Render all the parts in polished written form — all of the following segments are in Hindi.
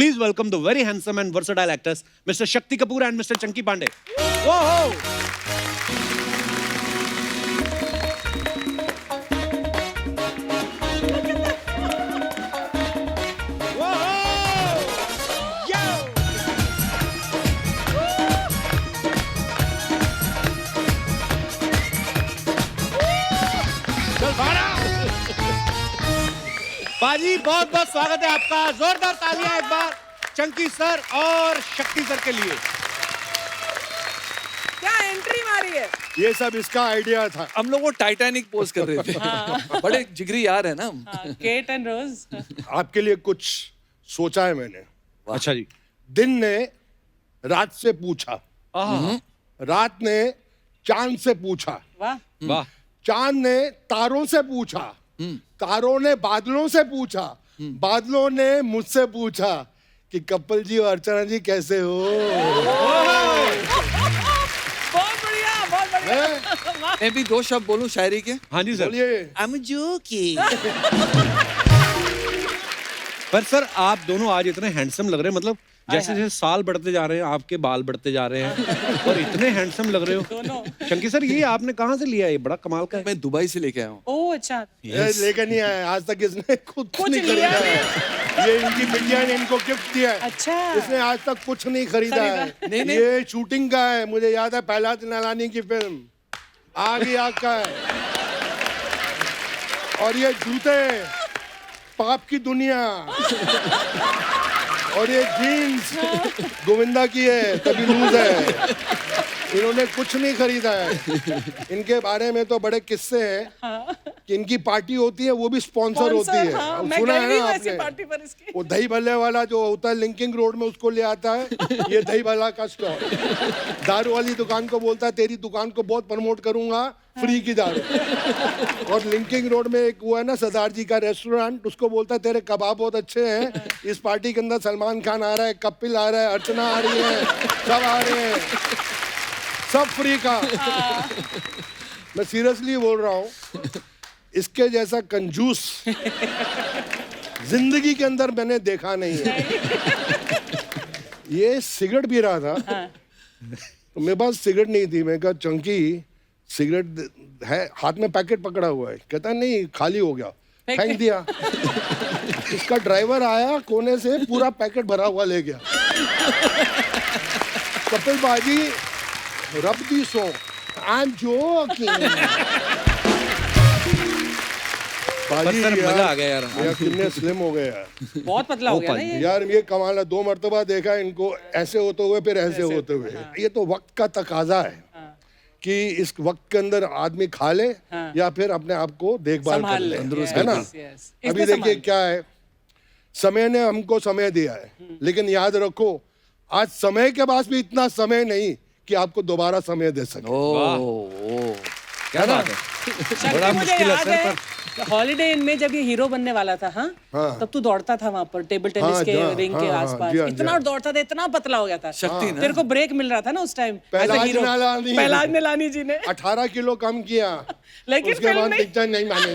Please welcome the very handsome and versatile actors, Mr. Shakti Kapoor and Mr. Chunky Pandey. Whoa! बाजी बहुत बहुत स्वागत है आपका। जोरदार तालियां एक बार चंकी सर और शक्ति सर के लिए। क्या एंट्री मारी है। ये सब इसका आइडिया था। हम लोग वो टाइटैनिक पोज कर रहे थे। बड़े जिगरी यार है ना हम। केट एंड रोज। आपके लिए कुछ सोचा है मैंने। अच्छा जी। दिन ने रात से पूछा, रात ने चांद से पूछा, वाह वाह। चांद ने तारों से पूछा, तारों ने बादलों से पूछा, बादलों ने मुझसे पूछा कि कपिल जी और अर्चना जी कैसे हो। बहुत बढ़िया बहुत बढ़िया। मैं भी दो शब्द बोलूं शायरी के। हाँ जी सर। बोलिए। I'm joking। पर सर आप दोनों आज इतने हैंडसम लग रहे हैं, मतलब जैसे जैसे साल बढ़ते जा रहे हैं आपके बाल बढ़ते जा रहे हैं और इतने हैंडसम लग रहे हो। शंकी सर ये आपने कहाँ से लिया? ये बड़ा कमाल का है। मैं दुबई से लेके आया हूँ। ओह अच्छा। लेकर नहीं आया आज तक, इसने खुद कुछ नहीं लिया खरीदा है। ये इनकी बिटिया ने इनको गिफ्ट दिया है। अच्छा। इसने आज तक कुछ नहीं खरीदा है। नहीं, नहीं। ये शूटिंग का है। मुझे याद है पहला नलानी की फिल्म आग ही आग का है। और ये जूते पाप की दुनिया और ये जीन्स गोविंदा की है, तभी लूज है। इन्होंने कुछ नहीं खरीदा है। इनके बारे में तो बड़े किस्से हैं कि इनकी पार्टी होती है वो भी स्पॉन्सर होती है। हाँ, अब मैं सुना गई है भी ना वैसी आपने? पार्टी पर इसकी। वो दही भल्ले वाला जो होता है लिंकिंग रोड में, उसको ले आता है ये दही भल्ला का स्टॉल। दारू वाली दुकान को बोलता है तेरी दुकान को बहुत प्रमोट करूंगा, फ्री की दारू। और लिंकिंग रोड में एक वो है ना सरदार जी का रेस्टोरेंट, उसको बोलता है तेरे कबाब बहुत अच्छे हैं। इस पार्टी के अंदर सलमान खान आ रहा है, कपिल आ रहा है, अर्चना आ रही है, सब आ रहे हैं, सब फ्री का। मैं सीरियसली बोल रहा हूँ, इसके जैसा कंजूस जिंदगी के अंदर मैंने देखा नहीं है। ये सिगरेट पी रहा था तो मेरे पास सिगरेट नहीं थी। मैं कहा चंकी सिगरेट है, हाथ में पैकेट पकड़ा हुआ है। कहता नहीं खाली हो गया, फेंक दिया। इसका ड्राइवर आया कोने से पूरा पैकेट भरा हुआ ले गया। कपिल बाजी रब दी सो आई एम जोकिंग। बाजी सर यार, मजा आ गया यार। यार कितने स्लिम हो गए यार। बहुत पतला हो गया ना ये। यार ये कमाल है, 2 मर्तबा देखा है इनको ऐसे होते हुए फिर ऐसे होते हुए। ये तो वक्त का तकाजा है कि इस वक्त के अंदर आदमी खा ले या फिर अपने आप को देखभाल कर संभाल ले, ले। है ना। Yes. अभी इसने देखिए संभाल क्या है, समय ने हमको समय दिया है, लेकिन याद रखो आज समय के पास भी इतना समय नहीं कि आपको दोबारा समय दे सके। क्या बात है। शक्ति बड़ा मुझे मुश्किल है याद सर है पर। हॉलीडे इन में जब ये हीरो बनने वाला था, हाँ तब तू दौड़ता था वहां पर टेबल टेनिस हाँ, के हाँ, रिंग के हाँ, आसपास। जी हाँ, इतना दौड़ता था, इतना पतला हो गया था। शक्ति ना। तेरे को ब्रेक मिल रहा था ना उस टाइम। पहलाज निलानी जी ने 18 किलो कम किया, लेकिन उसके फिल्म बाद में पिक्चर नहीं माने।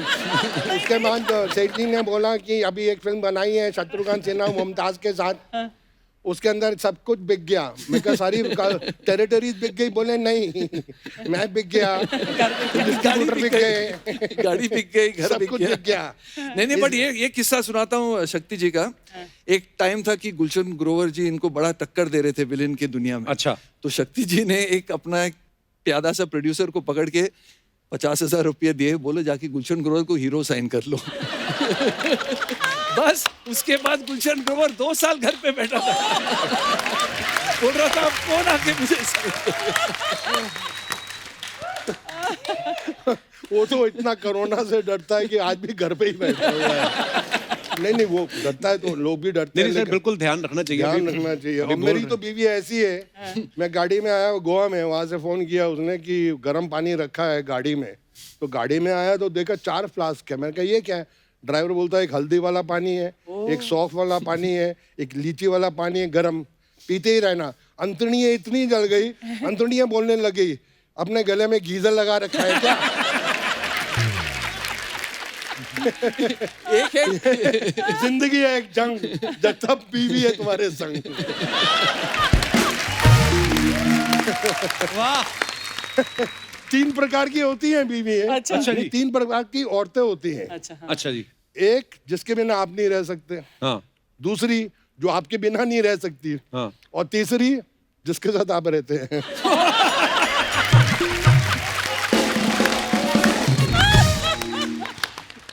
उसके बाद सेठ जी ने बोला कि अभी एक फिल्म बनाई है शत्रुघ्न सिन्हा मुमताज के साथ, उसके अंदर सब कुछ बिक गया। मैं कहा सारी टेरिटरीज बिक गई। बोले नहीं मैं बिक गया, डिस्ट्रीब्यूटर बिक गए, गाड़ी बिक गई, घर सब बिक कुछ गया। बिक गया। नहीं बट ये किस्सा सुनाता हूँ शक्ति जी का। एक टाइम था कि गुलशन ग्रोवर जी इनको बड़ा टक्कर दे रहे थे विलेन की दुनिया में। अच्छा। तो शक्ति जी ने एक अपना एक प्यादा सा प्रोड्यूसर को पकड़ के 50,000 रुपये दिए, बोले जाके गुलशन ग्रोवर को हीरो साइन कर लो। बस उसके बाद गुलशन ग्रोवर 2 साल घर पे बैठा था। बोल रहा था कौन आके मुझे वो तो इतना कोरोना से डरता है कि आज भी घर पे ही बैठा हुआ है। नहीं वो डरता है तो लोग भी डरते हैं। नहीं सर लेकिन बिल्कुल ध्यान रखना चाहिए। ध्यान रखना चाहिए। अभी अब बोल मेरी रहे तो बीवी ऐसी है, मैं गाड़ी में आया गोवा में, वहां से फोन किया उसने कि गर्म पानी रखा है गाड़ी में। तो गाड़ी में आया तो देखा 4 फ्लास्क है। मैंने कहा ये क्या है? ड्राइवर बोलता है एक हल्दी वाला पानी है, एक सौंफ वाला पानी है, एक लीची वाला पानी है, गरम पीते ही रहना। अंतड़ियाँ इतनी जल गई, अंतड़ियाँ बोलने लगी अपने गले में गीजर लगा रखा है क्या? एक है जिंदगी है एक जंग, जब तक बीवी है तुम्हारे संग। वाह। 3 प्रकार की होती हैं बीवी है। अच्छा। नहीं, 3 प्रकार की औरतें होती हैं। अच्छा हाँ। अच्छा जी। एक जिसके बिना आप नहीं रह सकते, हाँ दूसरी जो आपके बिना नहीं रह सकती, हाँ। और तीसरी जिसके साथ आप रहते हैं।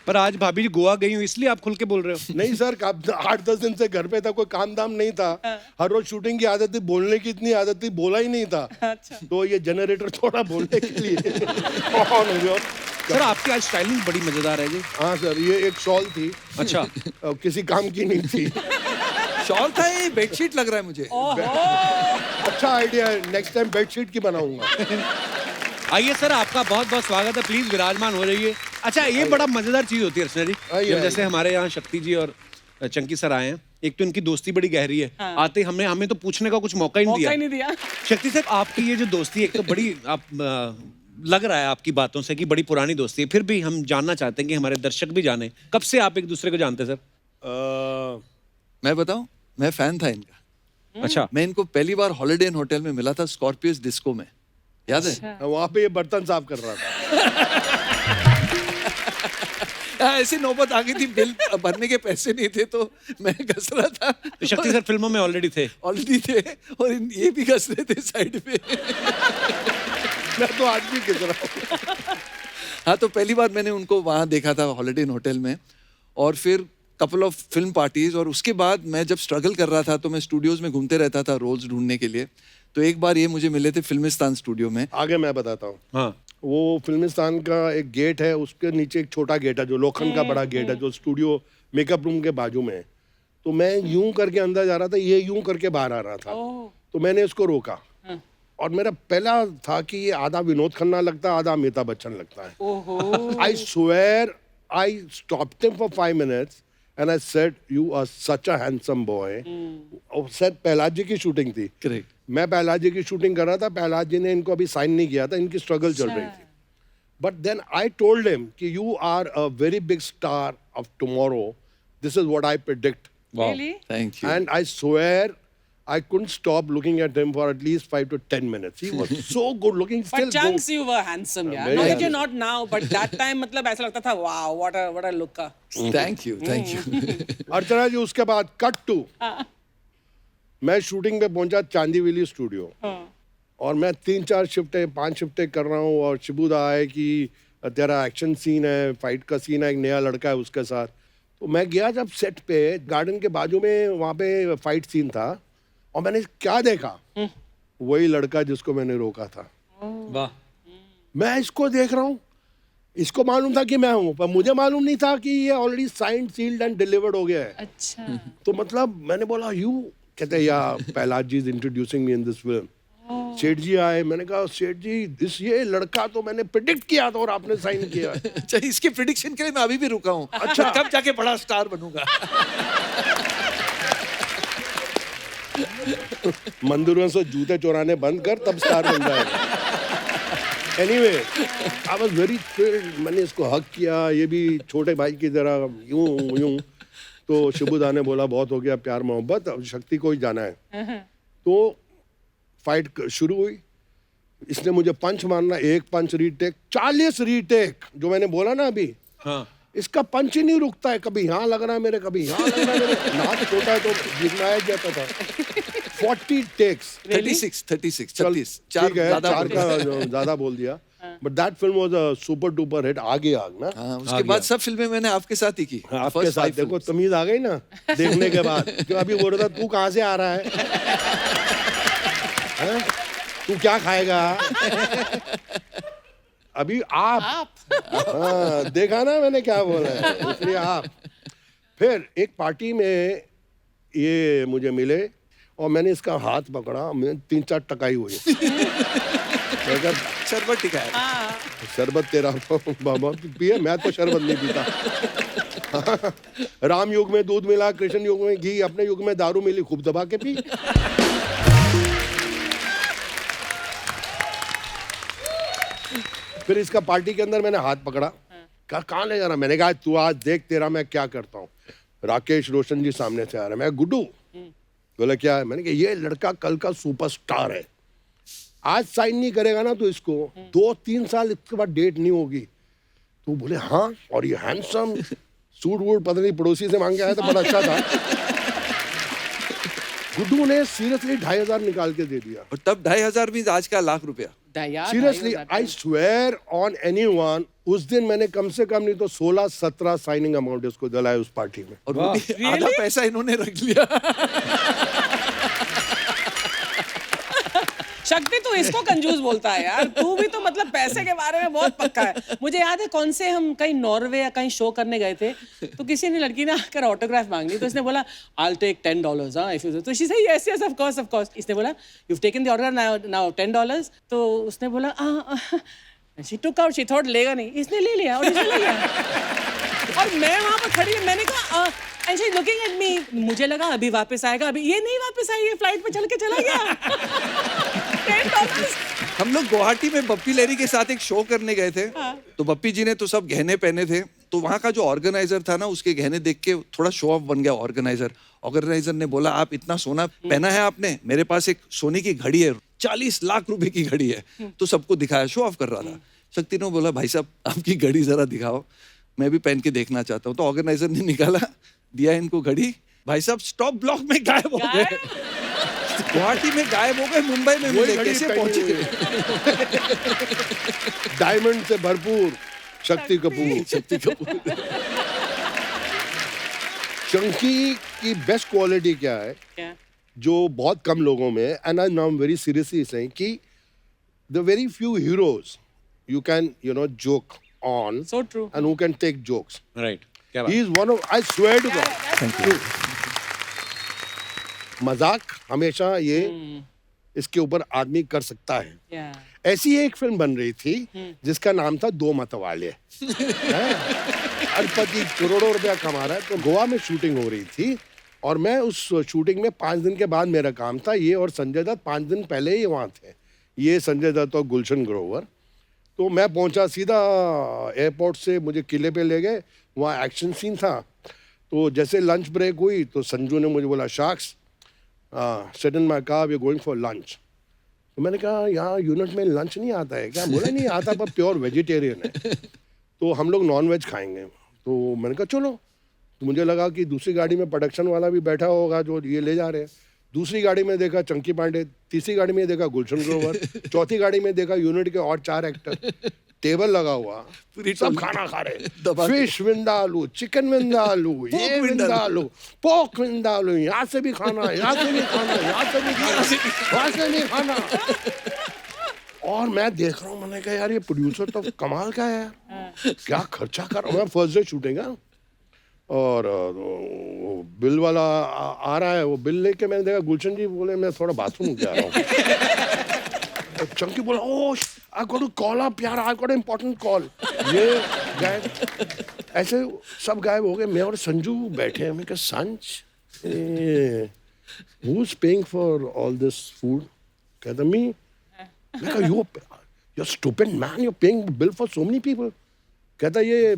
पर आज भाभी जी गोवा गई हूँ इसलिए आप खुल के बोल रहे हो। नहीं सर, 8-10 दिन से घर पे था, कोई काम दाम नहीं था, हर रोज शूटिंग की आदत थी, बोलने की इतनी आदत थी, बोला ही नहीं था। अच्छा। तो ये जनरेटर थोड़ा बोलने के लिए ऑन हो गया। सर आपकी आज स्टाइलिंग बड़ी मजेदार है जी। हाँ सर, ये एक शॉल थी, अच्छा। किसी काम की नहीं थी। शॉल था, ये बेडशीट लग रहा है मुझे। अच्छा आइडिया है, नेक्स्ट टाइम बेडशीट की बनाऊंगा। आइए सर, आपका बहुत बहुत स्वागत है, प्लीज विराजमान हो जाइए। अच्छा, ये बड़ा मजेदार चीज होती है रचना जी, आइए, जब आइए। जैसे हमारे यहाँ शक्ति जी और चंकी सर आए हैं, एक तो इनकी दोस्ती बड़ी गहरी है। हाँ। आते ही हमें तो पूछने का कुछ मौका ही नहीं मौका ही दिया। नहीं दिया। शक्ति सर, आपकी ये जो दोस्ती है, एक तो बड़ी आप लग रहा है आपकी बातों से कि बड़ी पुरानी दोस्ती है, फिर भी हम जानना चाहते हैं कि हमारे दर्शक भी जाने, कब से आप एक दूसरे को जानते हैं सर? मैं बताऊं, मैं फैन था इनका। अच्छा। मैं इनको पहली बार हॉलिडे इन होटल में मिला था, स्कॉर्पियोस डिस्को में, याद है? वहां पे ये बर्तन साफ कर रहा था। ऐसी नौबत आ गई थी, बिल भरने के पैसे नहीं थे तो मैं घस रहा था। तो शक्ति सर फिल्मों में ऑलरेडी थे। ऑलरेडी थे और ये भी घस रहे थे साइड पे। मैं तो आज भी किस रहा हूँ। हाँ, तो पहली बार मैंने उनको वहाँ देखा था हॉलिडे इन होटल में, और फिर कपल ऑफ फिल्म पार्टीज, और उसके बाद मैं जब स्ट्रगल कर रहा था तो मैं स्टूडियोज में घूमते रहता था रोल्स ढूंढने के लिए। तो एक बार ये मुझे मिले थे फिल्मिस्तान स्टूडियो में। आगे मैं बताता हूँ। हाँ। वो फिल्मिस्तान का एक गेट है, उसके नीचे एक छोटा गेट है जो लोखंड का बड़ा गेट है, जो स्टूडियो मेकअप रूम के बाजू में है। तो मैं यूं करके अंदर जा रहा था, ये यूं करके बाहर आ रहा था। तो मैंने इसको रोका, और मेरा पहला था कि ये आधा विनोद खन्ना लगता है, आधा अमिताभ बच्चन लगता है। I swear I stopped him for 5 minutes and I said, "You are such a handsome boy." और सर प्रहलाद जी की शूटिंग थी। करेक्ट। मैं प्रहलाद जी की शूटिंग कर रहा था, प्रहलाद जी ने इनको अभी साइन नहीं किया था, इनकी स्ट्रगल चल रही थी। But then I told him कि you are a very big star of tomorrow, this is what I predict, Really? Thank you. And I swear I couldn't stop looking at him for at least 5 to 10 minutes. He was so good looking. Still But chunks you were handsome, yeah. very No, that handsome. you're not now, but that time मतलब ऐसा लगता था, wow, what a look का। Thank you, thank you. Archana ji, उसके बाद कट टू, मैं शूटिंग पे पहुंचा चांदीविली स्टूडियो, और मैं 3-4 शिफ्टें 5 शिफ्टें कर रहा हूँ, और शिबूदा आए कि तेरा एक्शन सीन है, फाइट का सीन है, एक नया लड़का है उसके साथ। तो मैं गया जब सेट पे, गार्डन के बाजू में वहाँ पे फाइट सीन था, और मैंने क्या देखा, वही लड़का जिसको मैंने रोका था। वाह। मैं इसको देख रहा हूँ, इसको मालूम था कि मैं हूँ, पर मुझे मालूम नहीं था कि ये already signed, sealed and delivered हो गया है। अच्छा। तो मतलब मैंने बोला यू, कहते हैं या Prahlad ji is introducing me in this film. सेठ जी आए, मैंने कहा सेठ जी ये लड़का तो मैंने प्रेडिक्ट किया था और आपने साइन किया। अच्छा, इसके प्रिडिक्शन के लिए मैं अभी भी रुका हूँ। अच्छा, कब जाके बड़ा स्टार बनूंगा। मंदिरों से जूते चुराने बंद कर, तब स्टार बन जाएगा। Anyway, I was very thrilled. मैंने इसको हक किया, ये भी छोटे भाई की तरह यूं यूं। तो शिबुदा ने बोला बहुत हो गया प्यार मोहब्बत, अब शक्ति को ही जाना है। तो फाइट शुरू हुई, इसने मुझे पंच मारना, एक पंच रीटेक, 40 रीटेक, जो मैंने बोला ना अभी। हाँ। इसका पंच ही नहीं रुकता है, कभी यहाँ लग रहा है मेरे, कभी यहाँ लग रहा है मेरे। नाक छोटा है तो जिगनाया जाता था। 40 टेक्स, 36, 36, 36, ठीक है, ज्यादा 4 बोल दिया। का ज्यादा बोल दिया। But that film was a super duper hit. आगे आग ना, हाँ, उसके बाद सब फिल्में मैंने आपके साथ ही की। आपके First साथ 5 देखो films। तमीज आ गई ना देखने के बाद। जो अभी बोल रहा था तू कहाँ से आ रहा है, हैं? तू क्या खाएगा अभी आप। हाँ, देखा ना मैंने क्या बोला है, इसलिए आप। फिर एक पार्टी में ये मुझे मिले, और मैंने इसका हाथ पकड़ा, मैं 3-4 टकाई हुई। शरबत टिकाया। शरबत तेरा बाबा पिए, मैं तो शरबत नहीं पीता। राम युग में दूध मिला, कृष्ण युग में घी, अपने युग में दारू मिली, खूब दबा के पी। फिर इसका पार्टी के अंदर मैंने हाथ पकड़ा, कहाँ ले जा रहा? मैंने कहा तू आज देख तेरा मैं क्या करता हूँ। राकेश रोशन जी सामने से आ रहा है, मैं गुड्डू। बोला क्या है? मैंने कहा ये लड़का कल का सुपरस्टार है, आज साइन नहीं करेगा ना तो इसको 2-3 साल इसके बाद डेट नहीं होगी। तो बोले हाँ, और ये हैंडसम सूट वूट पता नहीं पड़ोसी से मांग के आया था, बड़ा अच्छा था। गुड्डू ने सीरियसली 2,500 निकाल के दे दिया। और तब 2,500 मीन्स आज का ₹1,00,000। Seriously I swear on anyone, उस दिन मैंने कम से कम नहीं तो 16-17 साइनिंग अमाउंट उसको दिलाए उस पार्टी में। और वो भी आधा पैसा इन्होंने रख लिया। शक्ति तू इसको कंजूस बोलता है यार, तू भी तो मतलब पैसे के बारे में बहुत पक्का है। मुझे याद है कौन से हम कहीं नॉर्वे या कहीं शो करने गए थे, तो किसी ने लड़की ने आकर ऑटोग्राफ मांग ली, तो इसने बोला I'll take $10 हाँ इफ यू, तो she said yes yes of course। इसने बोला you've taken the autograph now $10, तो उसने बोला she took out, she thought लेगा नहीं, इसने ले लिया और इसने ले लिया। और मैं वहां पर खड़ी, मैंने कहा and she's looking at me, मुझे लगा अभी वापस आएगा, अभी ये नहीं वापस आई, ये फ्लाइट पे चल के चला गया। $10। हम लोग गुवाहाटी में बप्पी लहरी के साथ एक शो करने गए थे। तो बप्पी जी ने तो सब गहने पहने थे, तो वहाँ का जो ऑर्गेनाइजर था ना, उसके गहने देख के थोड़ा शो ऑफ बन गया ऑर्गेनाइजर ने बोला आप इतना सोना पहना है आपने, मेरे पास एक सोने की घड़ी है, 40 लाख रुपए की घड़ी है। तो सबको दिखाया, शो ऑफ कर रहा था। शक्ति ने बोला भाई साहब आपकी घड़ी जरा दिखाओ, मैं भी पहन के देखना चाहता हूँ। तो ऑर्गेनाइजर ने निकाला, दिया इनको घड़ी, भाई साहब स्टॉप ब्लॉक में गायब हो गए। गुवाहाटी में गायब हो गए, मुंबई में मिले, कैसे पहुंचे? डायमंड से भरपूर शक्ति कपूर। चंकी की बेस्ट क्वालिटी क्या है? क्या? जो बहुत कम लोगों में, and I now very seriously saying कि the very few heroes you can joke on So true. and who can take jokes. Right, क्या He बात? is one of, I swear to God. Thank you. मजाक हमेशा ये इसके ऊपर आदमी कर सकता है। Yeah. ऐसी एक फिल्म बन रही थी जिसका नाम था दो मतवाले। अरबपति करोड़ों रुपया कमा रहा है। तो गोवा में शूटिंग हो रही थी और मैं उस शूटिंग में 5 दिन के बाद मेरा काम था। ये और संजय दत्त 5 दिन पहले ही वहाँ थे, ये संजय दत्त और गुलशन ग्रोवर। तो मैं पहुंचा सीधा एयरपोर्ट से, मुझे किले पे ले गए, वहाँ एक्शन सीन था। तो जैसे लंच ब्रेक हुई तो संजू ने मुझे बोला शाक्स sit in my car, we are going for lunch. तो मैंने कहा यहाँ यूनिट में लंच नहीं आता है क्या? बोला नहीं आता, पर प्योर वेजिटेरियन है, तो हम लोग नॉन वेज खाएंगे। तो मैंने कहा चलो। तो मुझे लगा कि दूसरी गाड़ी में प्रोडक्शन वाला भी बैठा होगा जो ये ले जा रहे हैं। दूसरी गाड़ी में देखा चंकी पांडे, तीसरी गाड़ी में देखा गुलशन ग्रोवर, चौथी गाड़ी में देखा यूनिट के और 4 एक्टर। टेबल लगा हुआ, सब खाना खा रहे, फिश विंदालू, चिकन विंदालू, ये विंदालू, पोर्क विंदालू, यहाँ से भी खाना, यहाँ से भी खाना, यहाँ से भी खाना, वहाँ से भी खाना। और मैं देख रहा हूँ, मैंने कहा यार ये प्रोड्यूसर तो कमाल का है यार, क्या खर्चा कर रहा हूँ। फर्स्ट डे शूटिंग है और बिल वाला आ रहा है, वो बिल लेके मैंने देखा गुलशन जी बोले मैं थोड़ा बाथरूम जा रहा हूँ। चंकी बोला oh I got to call up यार, आई गॉट इम्पोर्टेंट कॉल। ये गायब, ऐसे सब गायब हो गए। मैं और संजू बैठे हैं। मैं कहा Sanj who is paying for all this food? कहता मी। मैं कहा you are stupid man, you are paying bill for so many people. कहता ये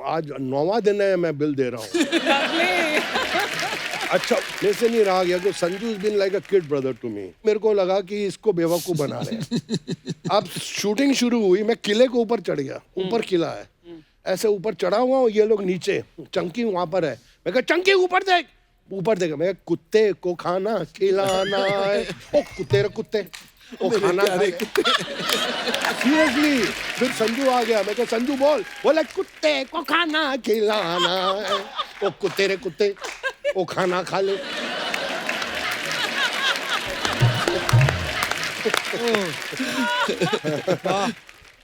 आज 9वां दिन है मैं बिल दे रहा हूँ। अच्छा मेरे से नहीं रहा गया कि Sanju is been like a kid brother to me. मेरे को लगा कि इसको बेवकूफ बना रहे हैं। अब शूटिंग शुरू हुई, मैं किले के ऊपर चढ़ गया, ऊपर किला है, ऐसे ऊपर चढ़ा हुआ हूँ, ये लोग नीचे, चंकी वहां पर है। मैं कहा चंकी ऊपर देख, ऊपर देखा। मैं कुत्ते को खाना खिलाना है, ओ कुत्ते रे कुत्ते, ओ खाना सीरियसली। फिर संजू आ गया, मैं कहा संजू बोल, बोला कुत्ते को खाना खिलाना है, ओ कुत्ते रे कुत्ते, ओ खाना खा ले।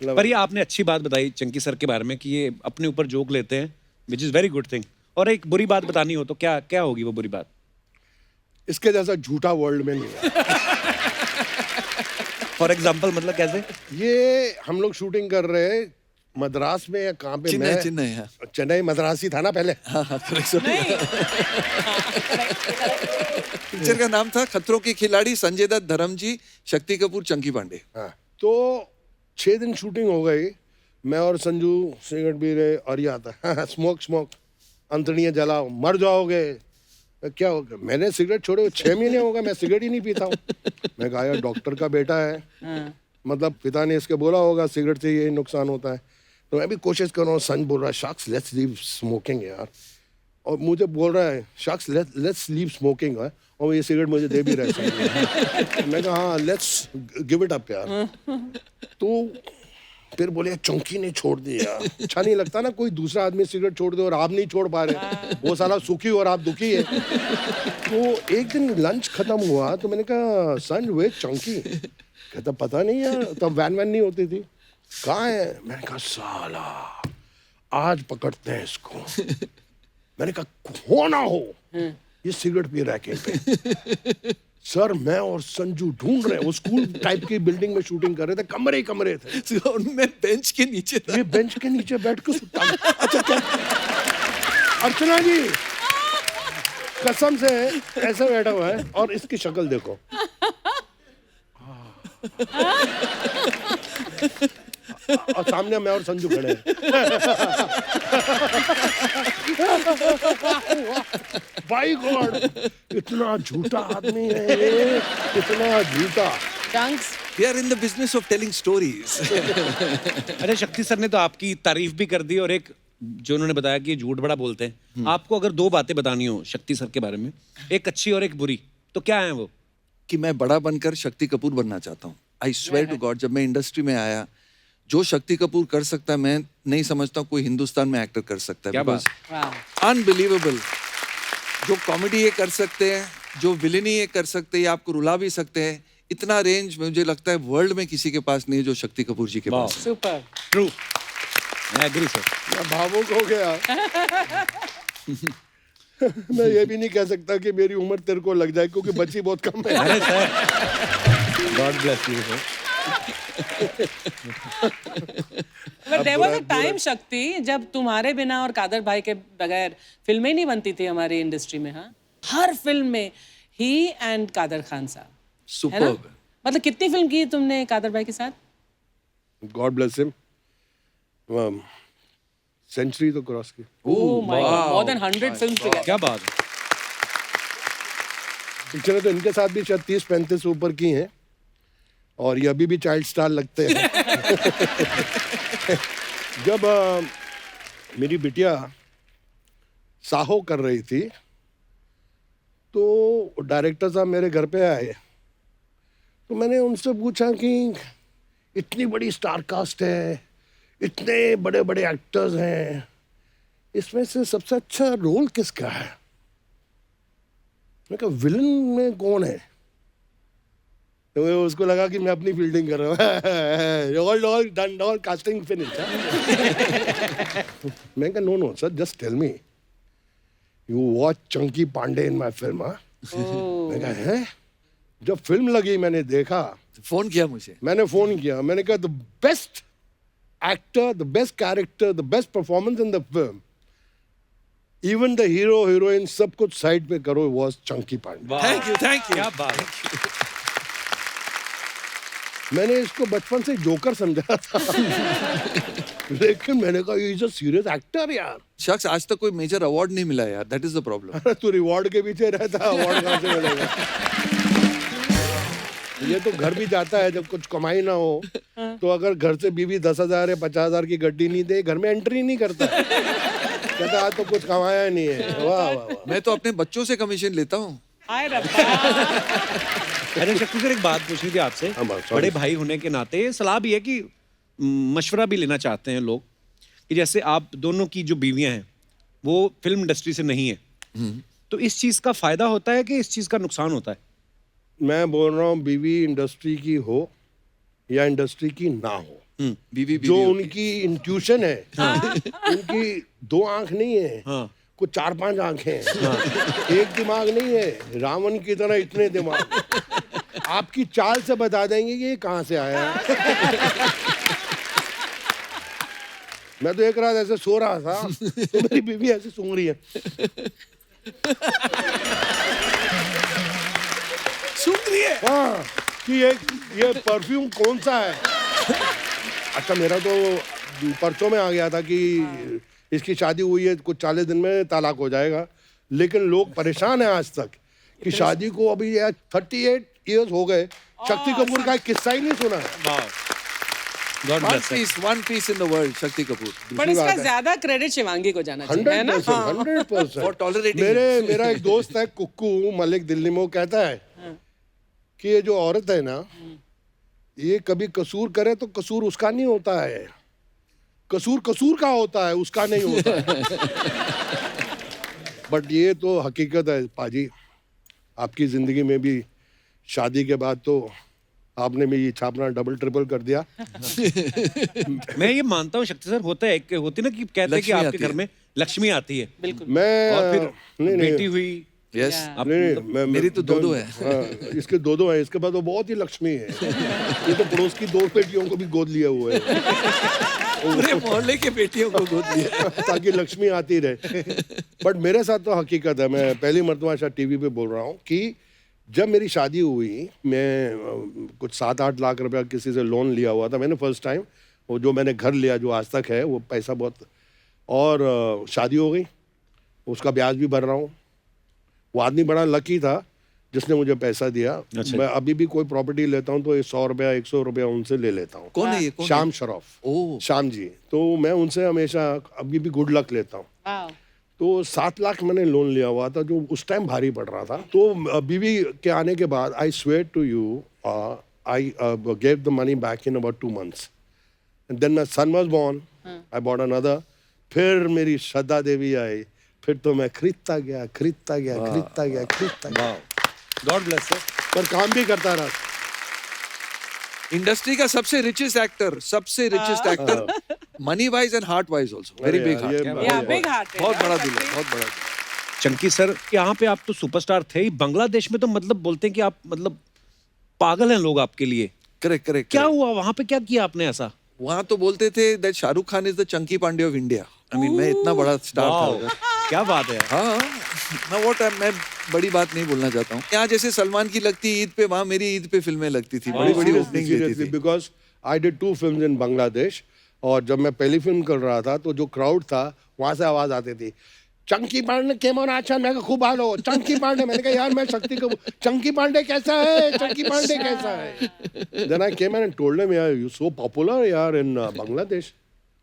पर ये आपने अच्छी बात बताई चंकी सर के बारे में कि ये अपने ऊपर जोक लेते हैं, which is very good thing. और एक बुरी बात बतानी हो तो क्या क्या होगी वो बुरी बात? इसके जैसा झूठा वर्ल्ड में नहीं है। फॉर एग्जाम्पल मतलब कैसे? ये हम लोग शूटिंग कर रहे हैं मद्रास में या कहाँ पे? चेन्नई मद्रासी था ना पहले। पिक्चर का नाम था खतरों के खिलाड़ी, संजय दत्त, धर्मजी, शक्ति कपूर, चंकी पांडे। हाँ, तो 6 दिन शूटिंग हो गई। मैं और संजू सिगरेट पी रहे और ये आता स्मोक अंतड़ियाँ जलाओ मर जाओगे। क्या हो गया? मैंने सिगरेट छोड़े 6 महीने हो गए, मैं सिगरेट ही नहीं पीता हूँ। मैं कहा यार डॉक्टर का बेटा है, मतलब पिता ने इसके बोला होगा सिगरेट से ये नुकसान होता है, तो मैं भी कोशिश कर रहा हूँ। संज बोल रहा है शख्स लेट्स लीव स्मोकिंग यार, और मुझे बोल रहा है शख्स लेट्स लीव स्मोकिंग है, और ये सिगरेट मुझे दे भी रहा है। मैं कहा हाँ लेट्स गिव इट अप यार। तो फिर बोले चौंकी ने छोड़ दी यार, अच्छा नहीं लगता ना कोई दूसरा आदमी सिगरेट छोड़ दे और आप नहीं छोड़ पा रहे, वो साला सुखी और आप दुखी है। तो एक दिन लंच खत्म हुआ तो मैंने कहा संज वे चौंकी, कहता पता नहीं यार, तब वैन नहीं होती थी, कहाँ है? मैंने कहा साला आज पकड़ते हैं इसको। मैंने कहा हो ना हो ये सिगरेट पी रहा है कहीं पे। सर मैं और संजू ढूंढ रहे हैं, वो स्कूल टाइप की बिल्डिंग में शूटिंग कर रहे थे, कमरे थे। मैं बेंच के नीचे था। ये बेंच के नीचे बैठ के सुता। अच्छा क्या अर्चना जी कसम से ऐसे बैठा हुआ है और इसकी शक्ल देखो। और सामने मैं और संजू खड़े हैं। बाई गॉड इतना झूठा आदमी है ये, इतना झूठा। Chunks, We are in the business of telling stories. अच्छा शक्ति सर ने तो आपकी तारीफ भी कर दी और एक जो उन्होंने बताया कि ये झूठ बड़ा बोलते हैं, आपको अगर 2 बातें बतानी हो शक्ति सर के बारे में, एक अच्छी और एक बुरी, तो क्या है वो? कि मैं बड़ा बनकर शक्ति कपूर बनना चाहता हूँ। आई स्वेयर टू गॉड, जब मैं इंडस्ट्री में आया, जो शक्ति कपूर कर सकता है मैं नहीं समझता कोई हिंदुस्तान में एक्टर कर सकता है। क्या बात? अनबिलीवेबल। जो कॉमेडी ये कर सकते हैं, जो विलेनी ये कर सकते हैं, ये आपको रुला भी सकते हैं, इतना रेंज मुझे लगता है वर्ल्ड में किसी के पास नहीं है जो शक्ति कपूर जी के पास है। super. ट्रू, मैं एग्री सर। मैं भावुक हो गया। मैं ये भी नहीं कह सकता कि मेरी उम्र तेरे को लग जाए क्योंकि बच्ची बहुत कम है। अरे sir God bless you sir. But there was a time शक्ति जब तुम्हारे बिना और कादर भाई के बगैर फिल्में नहीं बनती थी हमारी इंडस्ट्री में। हाँ, हर फिल्म में ही एंड कादर खान साहब, है ना? सुपर्ब। मतलब कितनी फिल्म की तुमने कादर भाई के साथ? गॉड ब्लेस हिम, सेंचुरी तो क्रॉस की। Oh my God, more than 100 films together. क्या बात है। पिक्चरें तो इनके साथ भी शायद 30-35 ऊपर की हैं और ये अभी भी चाइल्ड स्टार लगते हैं। जब मेरी बिटिया साहो कर रही थी तो डायरेक्टर साहब मेरे घर पे आए, तो मैंने उनसे पूछा कि इतनी बड़ी स्टार कास्ट है, इतने बड़े बड़े एक्टर्स हैं, इसमें से सबसे अच्छा रोल किसका है? मैं कहा विलन में कौन है? तो उसको लगा कि मैं अपनी फील्डिंग कर रहा हूँ। All done, all casting finish. मैं कहा no sir, just tell me you watch Chunky Pandey in my film. मैं कहा है? जब फिल्म लगी मैंने देखा, फोन किया मुझे, मैंने फोन किया, मैंने कहा the best actor, the best character, the best performance in the film, even the hero heroine सब कुछ साइड पे करो, was Chunky Pandey. Thank you क्या बात है। मैंने इसको बचपन से जोकर समझा था। लेकिन मैंने कहा ये इज अ सीरियस एक्टर यार। शख्स आज तक कोई मेजर अवार्ड नहीं मिला यार, दैट इज द प्रॉब्लम। तू रिवॉर्ड के पीछे रहता, अवार्ड कहाँ से मिलेगा? ये तो घर भी जाता है जब कुछ कमाई ना हो, तो अगर घर से बीवी 10,000 या 50,000 की गड्डी नहीं दे, घर में एंट्री नहीं करता। कहता आज तो कुछ कमाया नहीं है। वाह वाह वाह। मैं तो अपने बच्चों से कमीशन लेता हूँ। हाय रब्बा। अरे शक्ति सर एक बात पूछनी थी आपसे, बड़े भाई होने के नाते ये सलाह भी है कि मशवरा भी लेना चाहते हैं लोग कि जैसे आप दोनों की जो बीवियां हैं वो फिल्म इंडस्ट्री से नहीं है, तो इस चीज का फायदा होता है कि इस चीज का नुकसान होता है? मैं बोल रहा हूँ बीवी इंडस्ट्री की हो या इंडस्ट्री की ना हो, बीवी जो उनकी इंट्यूशन है, उनकी 2 आंख नहीं है, हाँ। कुछ 4-5 आंखें हैं। एक दिमाग नहीं है, रावण की तरह इतने दिमाग। आपकी चाल से बता देंगे कि ये कहाँ से आया है। मैं तो एक रात ऐसे सो रहा था तो मेरी बीवी ऐसे सूंघ रही है। सूंघ रही है। हाँ कि ये परफ्यूम कौन सा है? अच्छा मेरा तो परसों में आ गया था कि इसकी शादी हुई है, कुछ 40 दिन में तलाक हो जाएगा, लेकिन लोग परेशान हैं आज तक कि शादी को अभी यार 38 इयर्स हो गए, शक्ति कपूर का एक किस्सा ही नहीं सुना है। God bless. one piece in the world, Shakti Kapoor. पर इसका ज्यादा क्रेडिट शिवांगी को जाना चाहिए, है ना? 100%। For tolerating मेरा एक दोस्त है कुक्कू मलिक, दिल्ली में, वो कहता है कि ये जो औरत है ना, ये कभी कसूर करे तो कसूर उसका नहीं होता है, कसूर का होता है, उसका नहीं होता है। बट ये तो हकीकत है पाजी, आपकी जिंदगी में भी शादी के बाद तो आपने भी ये छापना डबल ट्रिपल कर दिया। मैं ये मानता हूँ शक्ति सर, होता है होती ना कि कहते हैं कि लक्ष्मी आपके आती घर है। में लक्ष्मी आती है, बिल्कुल। मैं और फिर नहीं बेटी हुई। Yes. नहीं, मेरी तो दो है। इसके दो है, इसके बाद वो बहुत ही लक्ष्मी है। ये तो पड़ोस की 2 बेटियों को भी गोद लिया हुआ है पूरे मोहल्ले के बेटियों को गोद लिया ताकि लक्ष्मी आती रहे। बट मेरे साथ तो हकीकत है, मैं पहली मरतबा शायद टीवी पे बोल रहा हूँ कि जब मेरी शादी हुई, मैं कुछ 7-8 लाख रुपया किसी से लोन लिया हुआ था मैंने फर्स्ट टाइम, वो जो मैंने घर लिया जो आज तक है वो पैसा बहुत, और शादी हो गई, उसका ब्याज भी भर रहा हूँ। वो आदमी बड़ा लकी था जिसने मुझे पैसा दिया। मैं अभी भी कोई प्रॉपर्टी लेता हूँ तो 100 रुपया 100 रुपया उनसे ले लेता हूँ। कौन है ये? कौन है? श्याम शरफ। ओह। श्याम जी, तो मैं उनसे हमेशा अभी भी गुड लक लेता हूँ। वाह। तो 7 लाख मैंने लोन लिया हुआ था जो उस टाइम भारी पड़ रहा था। तो बीवी के आने के बाद I swear to you I gave the money back in about 2 months and then my son was born, I bought another. फिर मेरी श्रद्धा देवी आई, फिर तो मैं खरीदता गया। God bless sir. पर काम भी करता रहा। इंडस्ट्री का सबसे richest actor, money wise and heart wise also, very big heart. या बिग हार्ट है, बहुत बड़ा यार, दिल है, शक्ति। बहुत बड़ा दिल। चंकी सर, यहाँ पे आप तो सुपरस्टार थे ही, बांग्लादेश में तो मतलब बोलते हैं कि आप मतलब पागल हैं लोग आपके लिए। करेक्ट। क्या हुआ वहां पे, क्या किया आपने ऐसा? वहां तो बोलते थे that Shahrukh Khan is the Chunky Pandey of India. I mean मैं इतना बड़ा स्टार था उधर। क्या बात है। हाँ, मैं बड़ी बात नहीं बोलना चाहता हूँ। यहाँ जैसे सलमान की लगती ईद पे, वहाँ मेरी ईद पे फिल्में लगती थी, बड़ी बड़ी ओपनिंग देती थी। बिकॉज आई डिड 2 films इन बांग्लादेश, और जब मैं पहली फिल्म कर रहा था तो जो क्राउड था वहां से आवाज आती थी, Chunky Pandey came on action. मैं खूब हालो चंकी पांडे। मैंने कहा यार मैं शक्ति को, चंकी पांडे कैसा है, चंकी पांडे कैसा है। Then I came and told him यार यू सो पॉपुलर यार इन बांग्लादेश।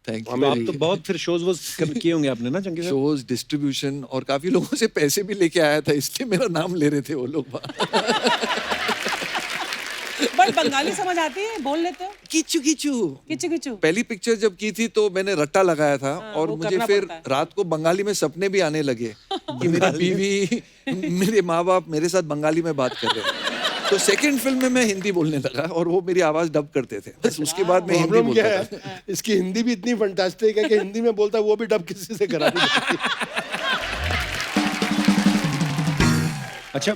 थैंक तो आप तो बहुत फिर शोज वोज किए होंगे आपने ना चंकी सर? शोज, डिस्ट्रीब्यूशन, और काफी लोगों से पैसे भी लेके आया था, इसलिए मेरा नाम ले रहे थे वो लोग। बट बंगाली समझ आती है, बोल लेते हो? Kishu Kishu. पहली पिक्चर जब की थी तो मैंने रट्टा लगाया था, और वो मुझे करना फिर पड़ता है। रात को बंगाली में सपने भी आने लगे कि मेरी बीवी, मेरे माँ बाप मेरे साथ बंगाली में बात कर रहे हैं। तो सेकंड फिल्म में मैं हिंदी बोलने लगा और वो मेरी आवाज डब करते थे। बस उसके बाद मैं हिंदी प्रॉब्लम क्या बोलता था। है, इसकी हिंदी भी इतनी फंटास्टिक है कि हिंदी में बोलता है वो भी डब किसी से करा नहीं सकती। अच्छा,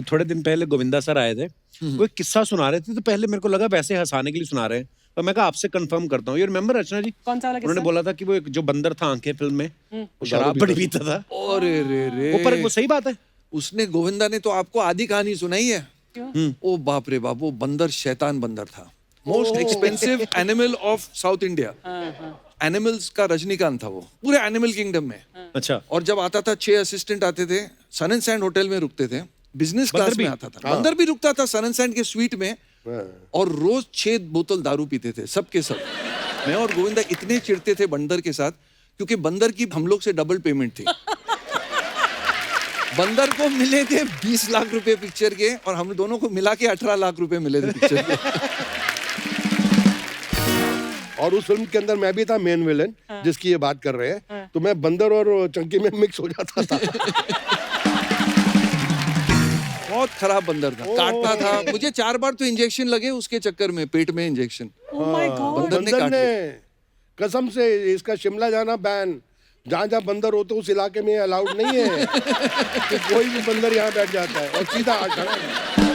थोड़े दिन पहले गोविंदा सर आए थे, वो एक किस्सा सुना रहे थे, तो पहले मेरे को लगा वैसे हंसाने के लिए सुना रहे हैं, तो मैं कहा आपसे कंफर्म करता हूँ। यू रिमेम्बर रचना जी? कौन सा वाला उन्होंने किस्सा? बोला था कि वो एक जो बंदर था आंखें फिल्म में, वो शराब बड़ी पीता था। अरे रे वो पर वो सही बात है। उसने, गोविंदा ने तो आपको आधी कहानी सुनाई है। ओ बाप रे बाप, वो बंदर शैतान बंदर था। Most expensive animal of south India. Animals का रजनीकांत था वो, पूरे एनिमल किंगडम में। अच्छा। और जब आता था 6 असिस्टेंट आते थे, सन एंड सैंड होटल में रुकते थे, बिजनेस क्लास में आता था। बंदर भी रुकता था सन एंड सैंड के स्वीट में, और रोज 6 बोतल दारू पीते थे सब के सब। मैं और गोविंदा इतने चिढ़ते थे बंदर के साथ, क्योंकि बंदर की हम लोग से डबल पेमेंट थी। बंदर को मिले थे 20 लाख रुपए पिक्चर के, और हम दोनों को मिला के 18 लाख रुपए मिले थे पिक्चर के। और उस फिल्म के अंदर मैं भी था मेन विलेन, जिसकी ये बात कर रहे हैं। तो मैं बंदर और चंकी में मिक्स हो जाता था। बहुत खराब बंदर था, काटता था मुझे 4 बार तो इंजेक्शन लगे उसके चक्कर में, पेट में इंजेक्शन। Oh my God. बंदर ने बंदर काट ने लिया। कसम से, इसका शिमला जाना बैन, जहाँ जहाँ बंदर होते उस इलाके में अलाउड नहीं है कि कोई भी बंदर यहाँ बैठ जाता है और सीधा आ खड़ा है।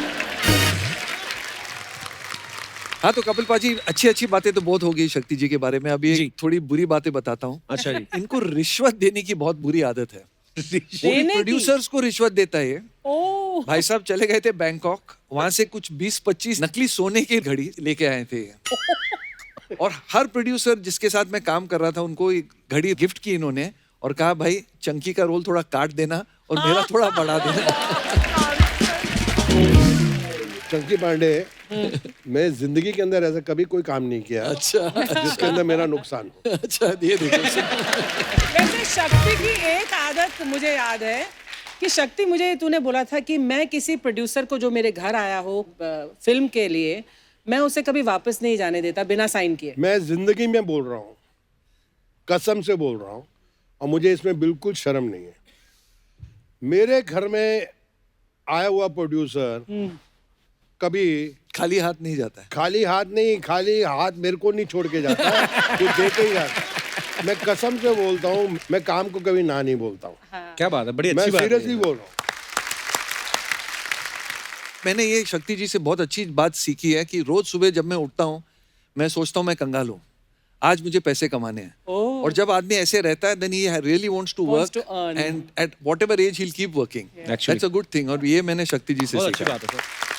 हाँ, तो कपिल पाजी, अच्छी बातें तो बहुत हो गई शक्ति जी के बारे में। अभी जी। एक थोड़ी बुरी बातें बताता हूँ। अच्छा जी। इनको रिश्वत देने की बहुत बुरी आदत है। देने की? प्रोड्यूसर्स को रिश्वत देता है ये। ओह, भाई साहब चले गए थे बैंकॉक, वहां से कुछ 20-25 नकली सोने की घड़ी लेके आए थे। और हर प्रोड्यूसर जिसके साथ मैं काम कर रहा था उनको एक घड़ी गिफ्ट की इन्होंने और कहा भाई चंकी का रोल थोड़ा काट देना और मेरा थोड़ा बढ़ा देना। चंकी पांडे, मैं जिंदगी के अंदर ऐसा कभी कोई काम नहीं किया अच्छा जिसके अंदर मेरा नुकसान हो। अच्छा ये देखो। वैसे शक्ति की एक आदत मुझे याद है कि शक्ति, मुझे तूने बोला था कि मैं किसी प्रोड्यूसर को जो मेरे घर आया हो फिल्म के लिए, मैं उसे कभी वापस नहीं जाने देता बिना साइन किए। मैं जिंदगी में बोल रहा हूँ, कसम से बोल रहा हूँ, और मुझे इसमें बिल्कुल शर्म नहीं है। मेरे घर में आया हुआ प्रोड्यूसर कभी खाली हाथ नहीं जाता है। खाली हाथ मेरे को नहीं छोड़ के जाता है, कुछ दे के ही आता है। मैं कसम से बोलता हूँ, मैं काम को कभी ना नहीं बोलता हूँ। क्या बात है, बड़ी मैं अच्छी बात है। सीरियसली बोल रहा हूँ। मैंने ये शक्ति जी से बहुत अच्छी बात सीखी है कि रोज सुबह जब मैं उठता हूँ मैं सोचता हूँ मैं कंगाल हूँ, आज मुझे पैसे कमाने हैं। और जब आदमी ऐसे रहता है then he really wants to Wants work to earn. And at whatever age he will keep working. Actually. That's a good thing और ये मैंने शक्ति जी से बहुत अच्छी सीखा। बात है सर।